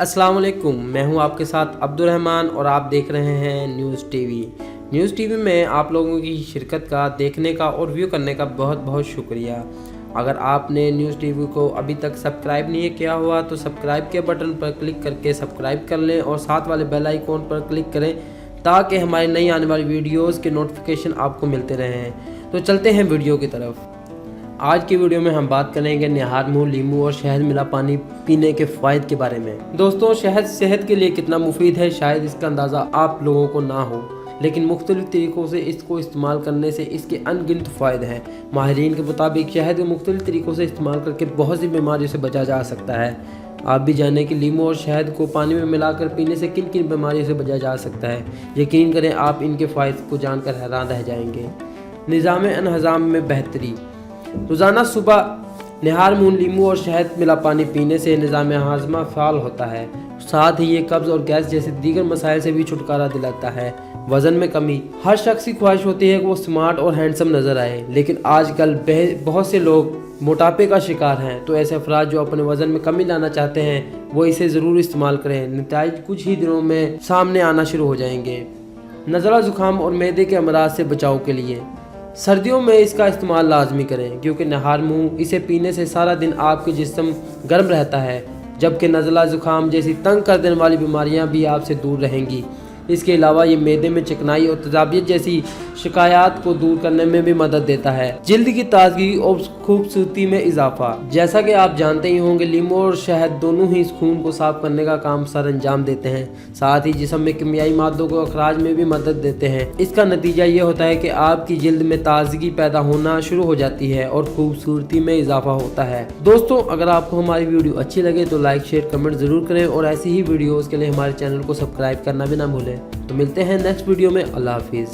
अस्सलाम वालेकुम, मैं हूं आपके साथ अब्दुल-रहमान और आप देख रहे हैं न्यूज़ टीवी। न्यूज़ टीवी में आप लोगों की शिरकत का, देखने का और व्यू करने का बहुत बहुत शुक्रिया। अगर आपने न्यूज़ टीवी को अभी तक सब्सक्राइब नहीं किया हुआ तो सब्सक्राइब के बटन पर क्लिक करके सब्सक्राइब कर लें और साथ वाले बेल आइकॉन पर क्लिक करें ताकि हमारी नई आने वाली वीडियोज़ के नोटिफिकेशन आपको मिलते रहें। तो चलते हैं वीडियो की तरफ। आज की वीडियो में हम बात करेंगे निहार मुँह लींबू और शहद मिला पानी पीने के फ़ायदे के बारे में। दोस्तों, शहद सेहत के लिए कितना मुफीद है शायद इसका अंदाज़ा आप लोगों को ना हो, लेकिन मुख्तलिफ तरीक़ों से इसको इस्तेमाल करने से इसके अनगिनत फ़ायदे हैं। माहिरीन के मुताबिक शहद को मुख्तलिफ तरीक़ों से इस्तेमाल करके बहुत सी बीमारियों से बचा जा सकता है। आप भी जानें कि लींबू और शहद को पानी में मिलाकर पीने से किन किन बीमारियों से बचा जा सकता है। यकीन करें, आप इनके फ़ायदे को जानकर हैरान रह जाएंगे। निज़ाम अनहज़ाम में बेहतरी। रोज़ाना सुबह निहार मुँह लींबू और शहद मिला पानी पीने से निज़ाम हाज़मा फ़ाल होता है। साथ ही ये कब्ज़ और गैस जैसे दीगर मसाइल से भी छुटकारा दिलाता है। वज़न में कमी। हर शख्स की ख्वाहिश होती है कि वो स्मार्ट और हैंडसम नज़र आए, लेकिन आजकल बहुत से लोग मोटापे का शिकार हैं। तो ऐसे अफराद जो अपने वज़न में कमी लाना चाहते हैं वो इसे ज़रूर इस्तेमाल करें। नतीजे कुछ ही दिनों में सामने आना शुरू हो जाएंगे। नज़ला, ज़ुकाम और मैदे के अमराज से बचाव के लिए सर्दियों में इसका इस्तेमाल लाजमी करें, क्योंकि निहार मुँह इसे पीने से सारा दिन आपके जिस्म गर्म रहता है, जबकि नज़ला ज़ुकाम जैसी तंग कर देने वाली बीमारियां भी आपसे दूर रहेंगी। इसके अलावा ये मैदे में चिकनाई और तेज़ाबियत जैसी शिकायत को दूर करने में भी मदद देता है। जल्द की ताजगी और खूबसूरती में इजाफा। जैसा कि आप जानते ही होंगे, लींबू और शहद दोनों ही खून को साफ करने का काम सर अंजाम देते हैं, साथ ही जिस्म में कीमियाई मादों को अखराज में भी मदद देते हैं। इसका नतीजा ये होता है कि आपकी जल्द में ताजगी पैदा होना शुरू हो जाती है और खूबसूरती में इजाफा होता है। दोस्तों, अगर आपको हमारी वीडियो अच्छी लगे तो लाइक, शेयर, कमेंट ज़रूर करें और ऐसी ही वीडियोज़ के लिए हमारे चैनल को सब्सक्राइब करना भी ना भूलें। तो मिलते हैं नेक्स्ट वीडियो में। अल्लाह हाफिज़।